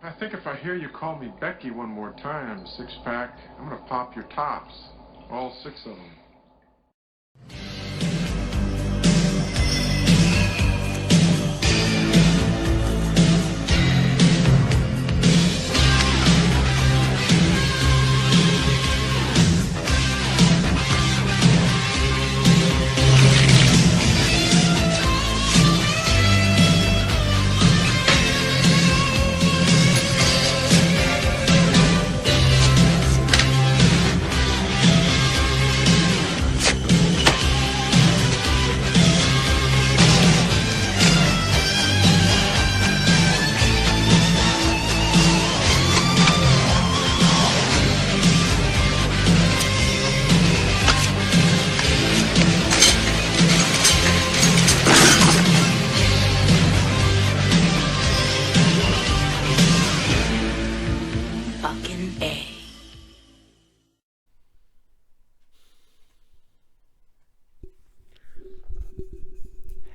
I think if I hear you call me Becky one more time, six-pack, I'm gonna pop your tops. All six of them.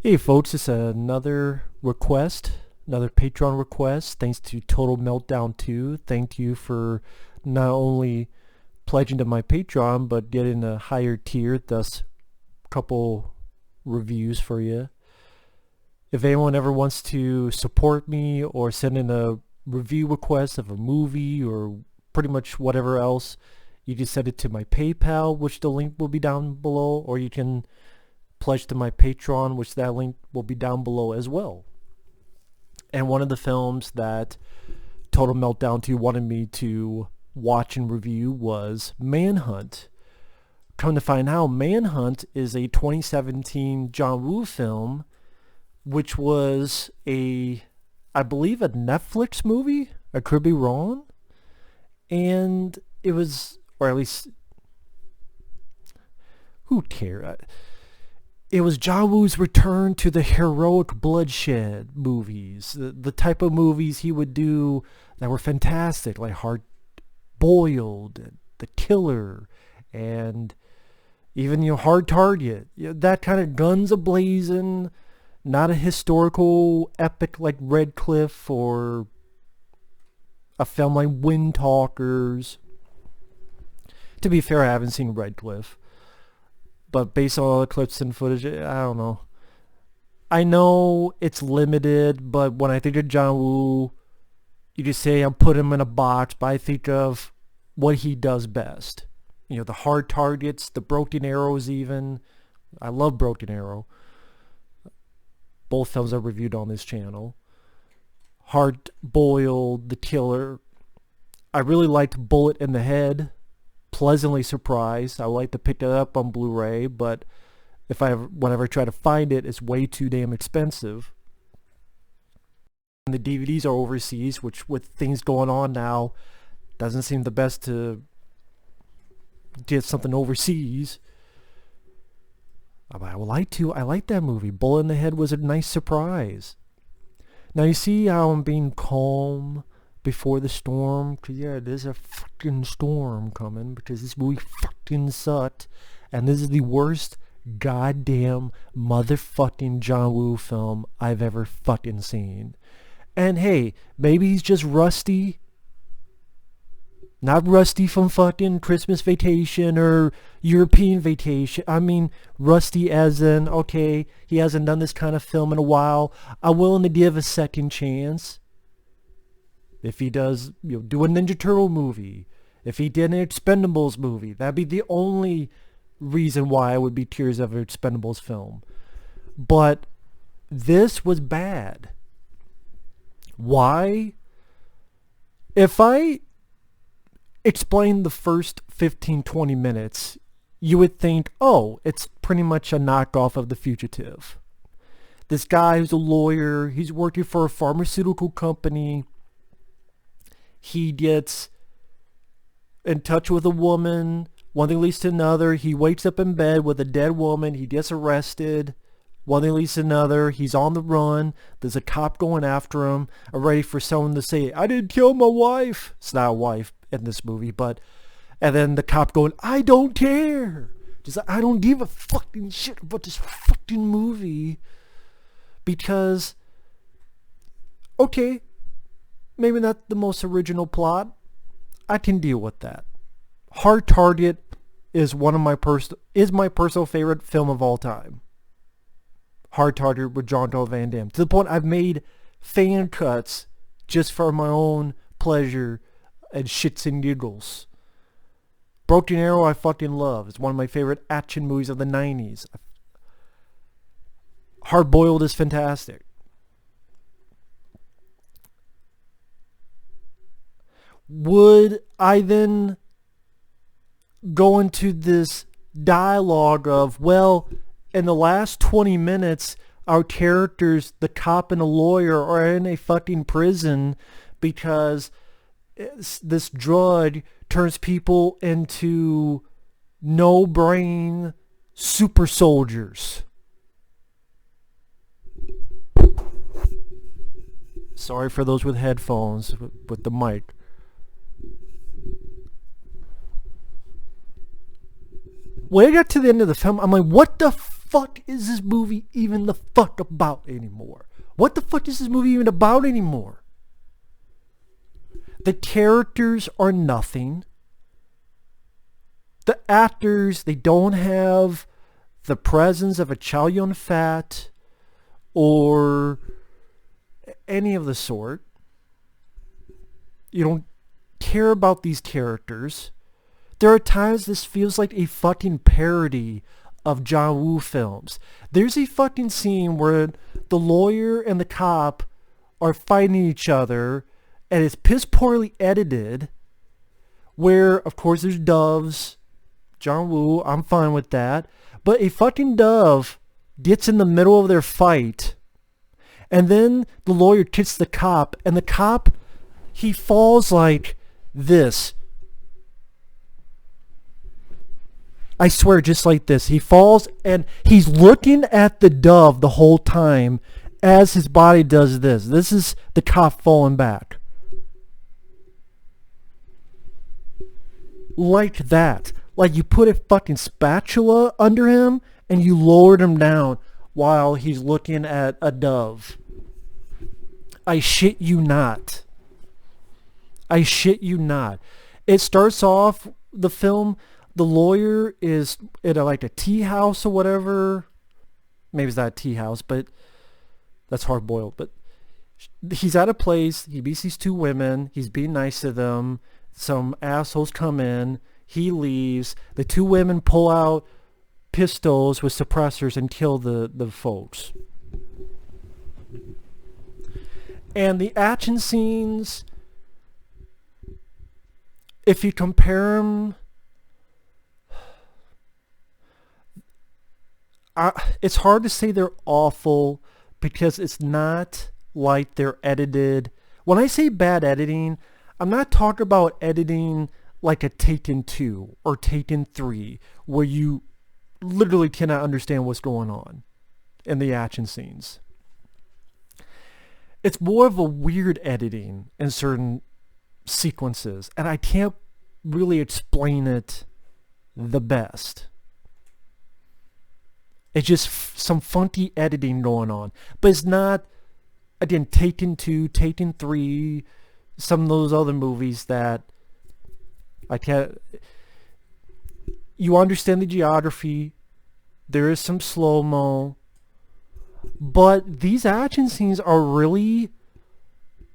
Hey folks, it's another request, another Patreon request. Thanks to Total Meltdown 2. Thank you for not only pledging to my Patreon, but getting a higher tier, thus a couple reviews for you. If anyone ever wants to support me or send in a review request of a movie or pretty much whatever else, you can send it to my PayPal, which the link will be down below, or you can pledge to my Patreon, which that link will be down below as well. And one of the films that Total Meltdown 2 wanted me to watch and review was Manhunt. Come to find out, Manhunt is a 2017 John Woo film, which was I believe a Netflix movie. I could be wrong. And it was, or at least, who cares? It was John Woo's return to the heroic bloodshed movies, the type of movies he would do that were fantastic, like Hard Boiled, The Killer, and even Hard Target. That kind of guns a-blazing, not a historical epic like Red Cliff or a film like Wind Talkers. To be fair, I haven't seen Red Cliff. But based on all the clips and footage, I don't know. I know it's limited, but when I think of John Woo, you just say I'm putting him in a box, but I think of what he does best. The Hard Targets, the Broken Arrows even. I love Broken Arrow. Both films are reviewed on this channel. Hard Boiled, The Killer. I really liked Bullet in the Head. Pleasantly surprised. I would like to pick it up on Blu-ray, but whenever I try to find it, it's way too damn expensive. And the DVDs are overseas, which with things going on now, doesn't seem the best to get something overseas. But I would like to. I like that movie. Bullet in the Head was a nice surprise. Now you see how I'm being calm before the storm, because yeah, there's a fucking storm coming, because this movie fucking sucked, and this is the worst goddamn motherfucking John Woo film I've ever fucking seen. And hey, maybe he's just rusty. Not rusty from fucking Christmas Vacation or European Vacation. I mean rusty as in, okay, he hasn't done this kind of film in a while. I'm willing to give a second chance. If he does, do a Ninja Turtle movie. If he did an Expendables movie. That'd be the only reason why I would be tears of an Expendables film. But this was bad. Why? If I explain the first 15-20 minutes, you would think, oh, it's pretty much a knockoff of The Fugitive. This guy who's a lawyer, he's working for a pharmaceutical company. He gets in touch with a woman. One thing leads to another. He wakes up in bed with a dead woman. He gets arrested. One thing leads to another. He's on the run. There's a cop going after him, ready for someone to say, I didn't kill my wife. It's not a wife in this movie, but... And then the cop going, I don't care. Just, I don't give a fucking shit about this fucking movie. Because, okay, maybe not the most original plot. I can deal with that. Hard Target is my personal favorite film of all time. Hard Target with Jean-Claude Van Damme. To the point I've made fan cuts just for my own pleasure and shits and giggles. Broken Arrow I fucking love. It's one of my favorite action movies of the 90s. Hard Boiled is fantastic. Would I then go into this dialogue of, well, in the last 20 minutes, our characters, the cop and the lawyer, are in a fucking prison because this drug turns people into no-brain super soldiers. Sorry for those with headphones, with the mic. When I got to the end of the film, I'm like, what the fuck is this movie even the fuck about anymore? What the fuck is this movie even about anymore? The characters are nothing. The actors, they don't have the presence of a Chow Yun-fat or any of the sort. You don't care about these characters. There are times this feels like a fucking parody of John Woo films. There's a fucking scene where the lawyer and the cop are fighting each other, and it's piss poorly edited, where, of course, there's doves. John Woo, I'm fine with that. But a fucking dove gets in the middle of their fight, and then the lawyer kicks the cop, and the cop, he falls like this. I swear, just like this. He falls and he's looking at the dove the whole time as his body does this. This is the cop falling back. Like that. Like you put a fucking spatula under him and you lowered him down while he's looking at a dove. I shit you not. I shit you not. It starts off, the film, the lawyer is at like a tea house or whatever. Maybe it's not a tea house, but that's hard boiled. But he's at a place. He meets these two women. He's being nice to them. Some assholes come in. He leaves. The two women pull out pistols with suppressors and kill the folks. And the action scenes, if you compare them, it's hard to say they're awful because it's not like they're edited. When I say bad editing, I'm not talking about editing like a Taken 2 or Taken 3 where you literally cannot understand what's going on in the action scenes. It's more of a weird editing in certain sequences, and I can't really explain it the best. It's just some funky editing going on. But it's not, again, Taken 2, Taken 3, some of those other movies that I can't... You understand the geography. There is some slow-mo. But these action scenes are really...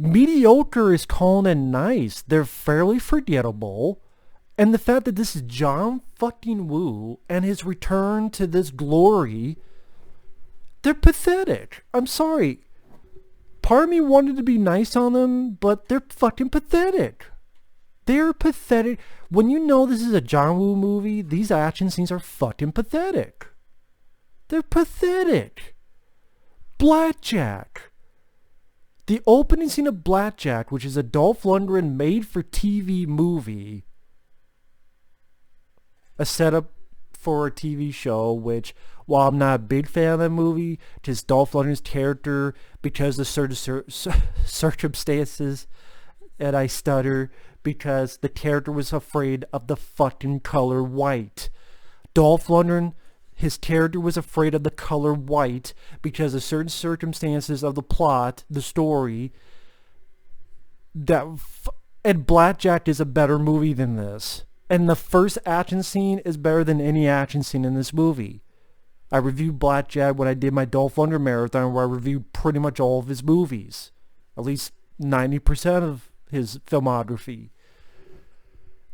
mediocre is calling it nice. They're fairly forgettable. And the fact that this is John fucking Woo and his return to this glory, they're pathetic. I'm sorry. Part of me wanted to be nice on them, but they're fucking pathetic. They're pathetic. When you know this is a John Woo movie, these action scenes are fucking pathetic. They're pathetic. Blackjack. The opening scene of Blackjack, which is a Dolph Lundgren made-for-TV movie, a setup for a TV show, which, while I'm not a big fan of that movie, just Dolph Lundgren's character, because of certain circumstances, and I stutter, because the character was afraid of the fucking color white. Dolph Lundgren, his character was afraid of the color white because of certain circumstances of the plot, the story. And Blackjack is a better movie than this. And the first action scene is better than any action scene in this movie. I reviewed Blackjack when I did my Dolph Lundgren marathon, where I reviewed pretty much all of his movies. At least 90% of his filmography.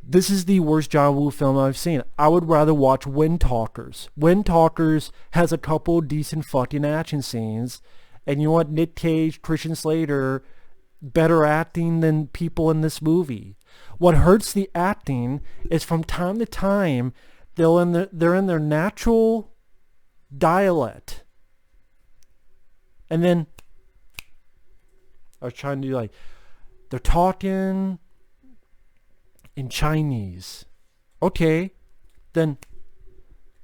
This is the worst John Woo film I've seen. I would rather watch Wind Talkers. Wind Talkers has a couple decent fucking action scenes. And you know what? Nick Cage, Christian Slater, better acting than people in this movie. What hurts the acting is from time to time, they're in their natural dialect. And then, I was trying to do they're talking in Chinese. Okay, then,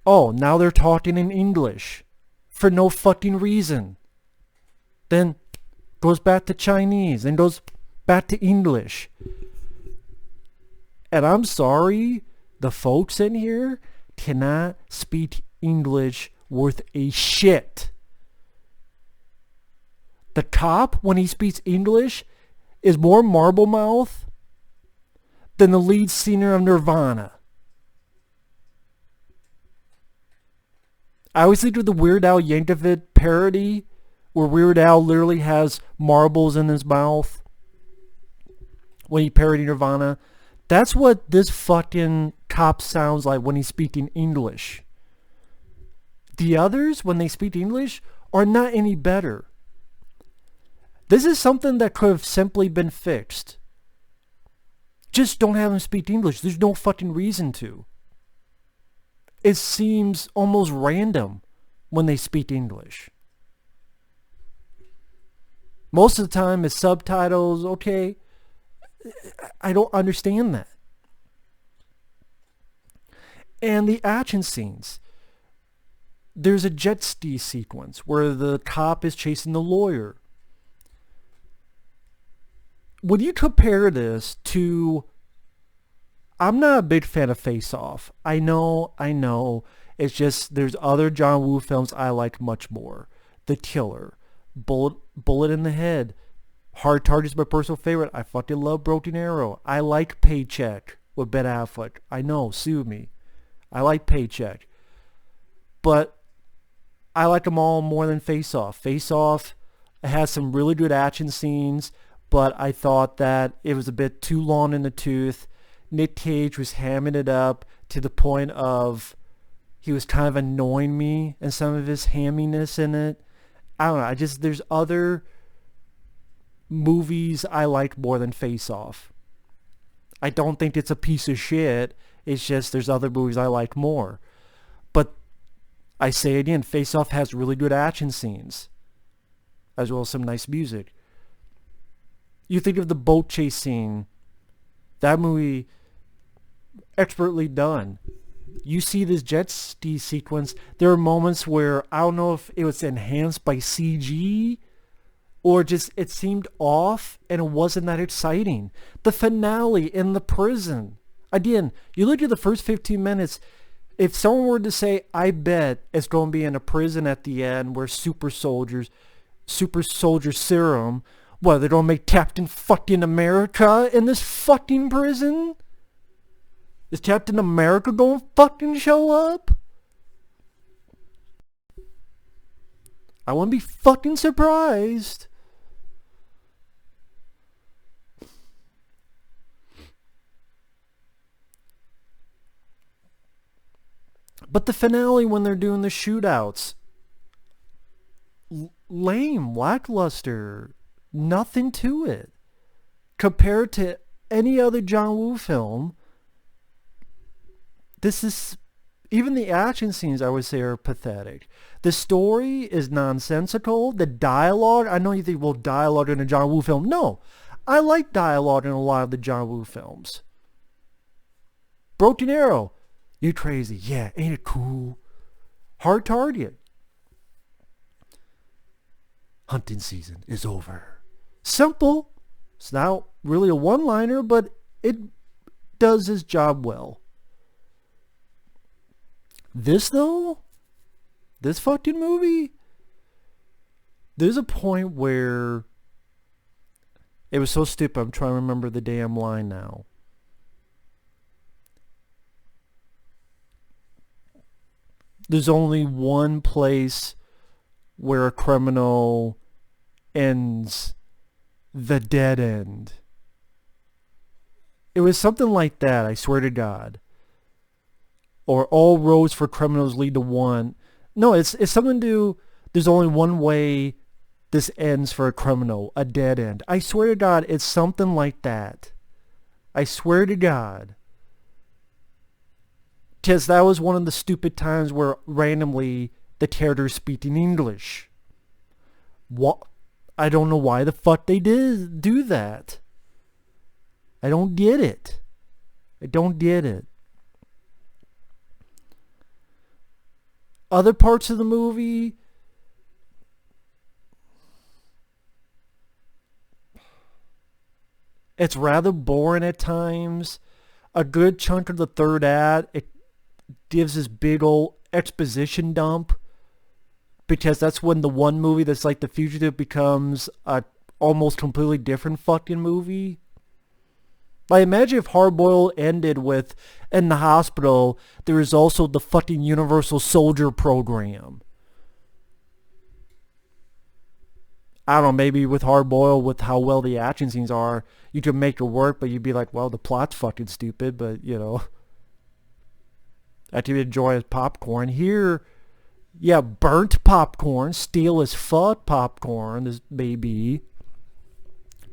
now they're talking in English for no fucking reason. Then goes back to Chinese and goes back to English. And I'm sorry, the folks in here cannot speak English worth a shit. The cop, when he speaks English, is more marble mouth than the lead singer of Nirvana. I always think of the Weird Al Yankovic parody, where Weird Al literally has marbles in his mouth when he parodied Nirvana. That's what this fucking cop sounds like when he's speaking English. The others, when they speak English, are not any better. This is something that could have simply been fixed. Just don't have them speak English. There's no fucking reason to. It seems almost random when they speak English. Most of the time it's subtitles, okay. I don't understand that. And the action scenes. There's a jet ski sequence where the cop is chasing the lawyer. When you compare this to... I'm not a big fan of Face Off. I know. It's just there's other John Woo films I like much more. The Killer. Bullet in the Head. Hard Target's my personal favorite. I fucking love Broken Arrow. I like Paycheck with Ben Affleck. I know, sue me. I like Paycheck. But I like them all more than Face Off. Face Off has some really good action scenes, but I thought that it was a bit too long in the tooth. Nick Cage was hamming it up to the point of he was kind of annoying me and some of his hamminess in it. I don't know. There's other movies I like more than Face Off. I don't think it's a piece of shit. It's just there's other movies I like more. But I say again, Face Off has really good action scenes, as well as some nice music. You think of the boat chase scene. That movie, expertly done. You see this jet ski sequence. There are moments where I don't know if it was enhanced by CG or just it seemed off and it wasn't that exciting. The finale in the prison. Again, you look at the first 15 minutes. If someone were to say, I bet it's going to be in a prison at the end where super soldier serum, what, they're going to make Captain fucking America in this fucking prison? Is Captain America going to fucking show up? I wouldn't be fucking surprised. But the finale when they're doing the shootouts, lame, lackluster, nothing to it. Compared to any other John Woo film, this is, even the action scenes I would say are pathetic. The story is nonsensical. The dialogue, I know you think, well, dialogue in a John Woo film. No, I like dialogue in a lot of the John Woo films. Broken Arrow, you crazy. Yeah, ain't it cool? Hard Target. Hunting season is over. Simple. It's not really a one-liner, but it does his job well. This though, this fucking movie, there's a point where It was so stupid. I'm trying to remember the damn line now. There's only one place where a criminal ends the dead end. It was something like that, I swear to God. Or all roads for criminals lead to one. No, it's something to do, there's only one way this ends for a criminal, a dead end. I swear to God, it's something like that. I swear to God. Because that was one of the stupid times where randomly the characters speaking English. What? I don't know why the fuck they did do that. I don't get it. I don't get it. Other parts of the movie, it's rather boring at times. A good chunk of the third act, it gives this big old exposition dump, because that's when the one movie that's like The Fugitive becomes a almost completely different fucking movie. Like, imagine if Hardboiled ended with, in the hospital, there is also the fucking Universal Soldier program. I don't know, maybe with Hardboiled, with how well the action scenes are, you could make it work, but you'd be like, well, the plot's fucking stupid, but, you know. I could enjoy as popcorn. Here, yeah, burnt popcorn, stale as fuck popcorn, this maybe.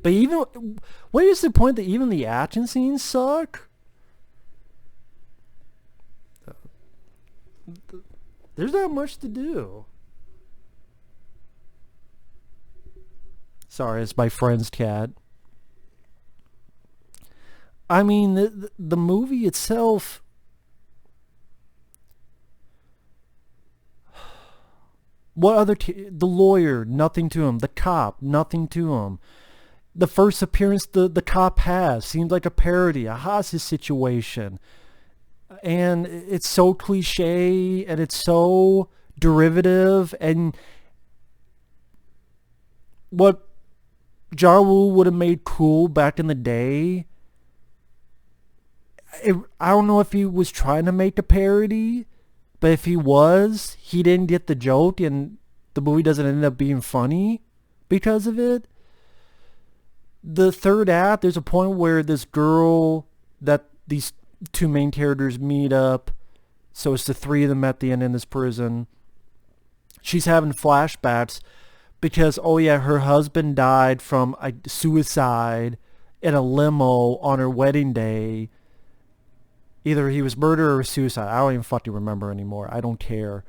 But even, what is the point that even the action scenes suck? There's not much to do. Sorry, it's my friend's cat. I mean, the movie itself, what other, the lawyer, nothing to him. The cop, nothing to him. The first appearance the cop has seems like a parody, a hostage situation. And it's so cliche, and it's so derivative, and what John Woo would have made cool back in the day, I don't know if he was trying to make a parody, but if he was, he didn't get the joke, and the movie doesn't end up being funny because of it. The third act, there's a point where this girl that these two main characters meet up, so it's the three of them at the end in this prison. She's having flashbacks because, oh yeah, her husband died from a suicide in a limo on her wedding day. Either he was murdered or suicide. I don't even fucking remember anymore. I don't care.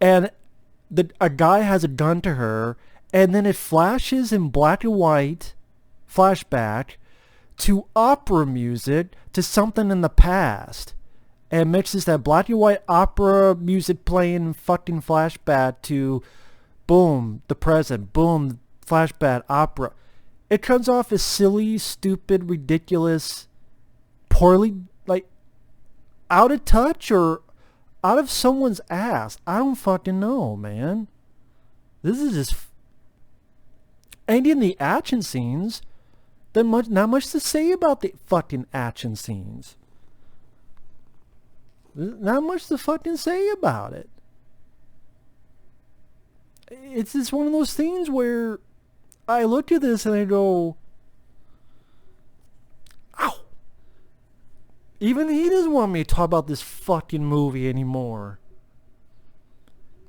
And a guy has a gun to her, and then it flashes in black and white, flashback, to opera music, to something in the past. And mixes that black and white opera music playing fucking flashback to, boom, the present, boom, flashback, opera. It comes off as silly, stupid, ridiculous, poorly, like, out of touch or out of someone's ass. I don't fucking know, man. This is just... And in the action scenes, not much to say about the fucking action scenes. Not much to fucking say about it. It's just one of those things where I look at this and I go, ow. Even he doesn't want me to talk about this fucking movie anymore.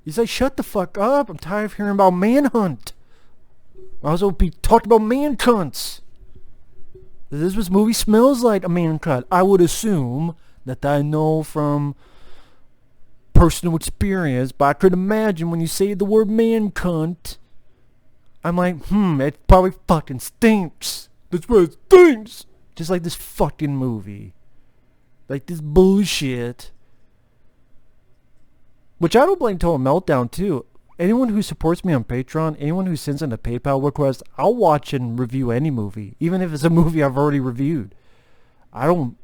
He's like, shut the fuck up. I'm tired of hearing about Manhunt. I also be talking about man cunts. This movie smells like a man cunt. I would assume that I know from personal experience, but I could imagine when you say the word man cunt, I'm like, it probably fucking stinks. That's why it stinks. Just like this fucking movie. Like this bullshit. Which I don't blame Total Meltdown too. Anyone who supports me on Patreon, anyone who sends in a PayPal request, I'll watch and review any movie. Even if it's a movie I've already reviewed. I'm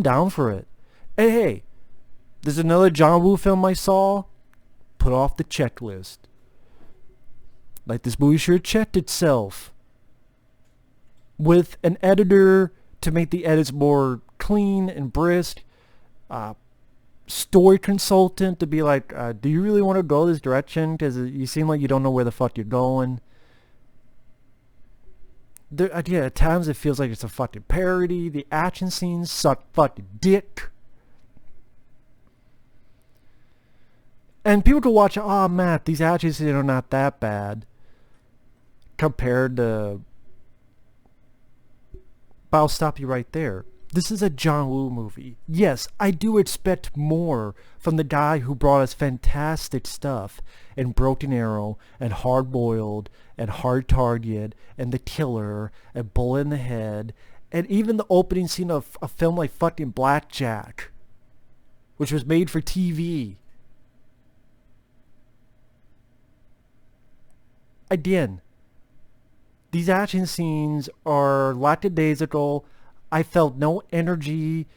down for it. Hey, there's another John Woo film I saw. Put off the checklist. Like this movie sure checked itself. with an editor to make the edits more clean and brisk, story consultant to be like, do you really want to go this direction? Because you seem like you don't know where the fuck you're going. Yeah, at times it feels like it's a fucking parody. The action scenes suck fucking dick. And people can watch, oh, Matt, these action scenes are not that bad compared to... But I'll stop you right there. This is a John Woo movie. Yes, I do expect more from the guy who brought us fantastic stuff in Broken Arrow and Hard Boiled and Hard Target and The Killer and Bullet in the Head and even the opening scene of a film like fucking Blackjack, which was made for TV. Again, these action scenes are lackadaisical. I felt no energy.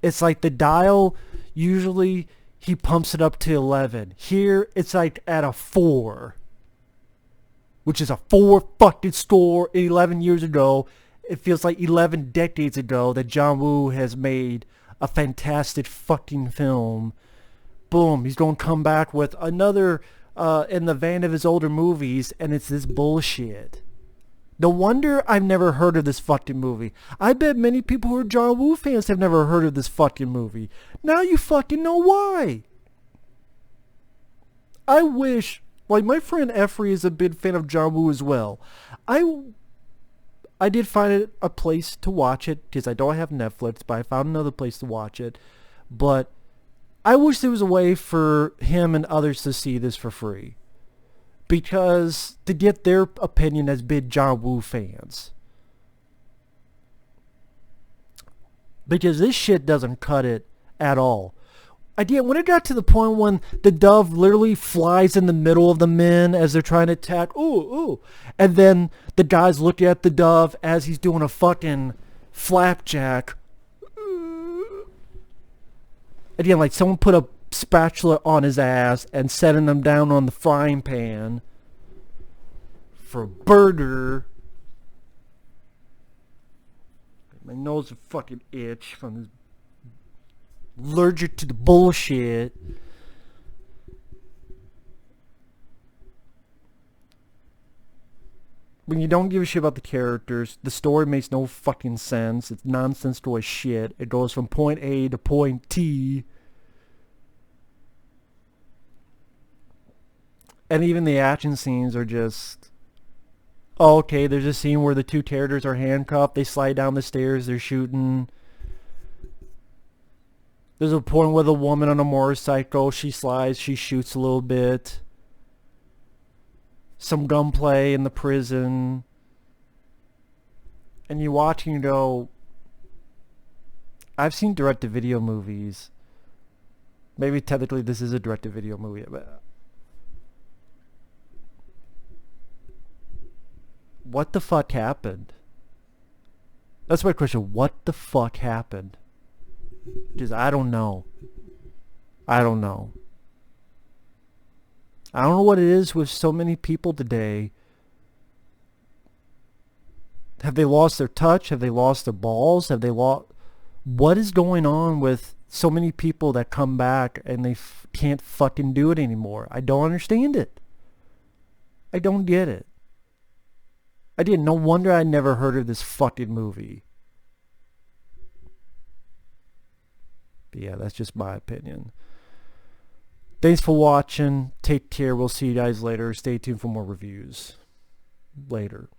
It's like the dial, usually he pumps it up to 11. Here, it's like at a 4. Which is a 4 fucking score 11 years ago. It feels like 11 decades ago that John Woo has made a fantastic fucking film. Boom, he's going to come back with another in the vein of his older movies, and it's this bullshit. No wonder I've never heard of this fucking movie. I bet many people who are John Woo fans have never heard of this fucking movie. Now you fucking know why. I wish, like my friend Effrey is a big fan of John Woo as well. I did find it a place to watch it because I don't have Netflix, but I found another place to watch it. But I wish there was a way for him and others to see this for free. Because to get their opinion as big John Woo fans. Because this shit doesn't cut it at all. When it got to the point when the dove literally flies in the middle of the men as they're trying to attack, ooh, and then the guys look at the dove as he's doing a fucking flapjack. Again, like someone put a spatula on his ass and setting him down on the frying pan for a burger. My nose is fucking itch from this. Allergic to the bullshit. When you don't give a shit about the characters, the story makes no fucking sense. It's nonsensical as shit. It goes from point A to point T. And even the action scenes are just... Oh, okay, there's a scene where the two characters are handcuffed. They slide down the stairs. They're shooting. There's a point where the woman on a motorcycle, she slides, she shoots a little bit. Some gunplay in the prison. And you watch and you go... I've seen direct-to-video movies. Maybe technically this is a direct-to-video movie, but... What the fuck happened? That's my question. What the fuck happened? Because I don't know. I don't know. I don't know what it is with so many people today. Have they lost their touch? Have they lost their balls? Have they lost... What is going on with so many people that come back and they can't fucking do it anymore? I don't understand it. I don't get it. I didn't. No wonder I never heard of this fucking movie. But yeah, that's just my opinion. Thanks for watching. Take care. We'll see you guys later. Stay tuned for more reviews. Later.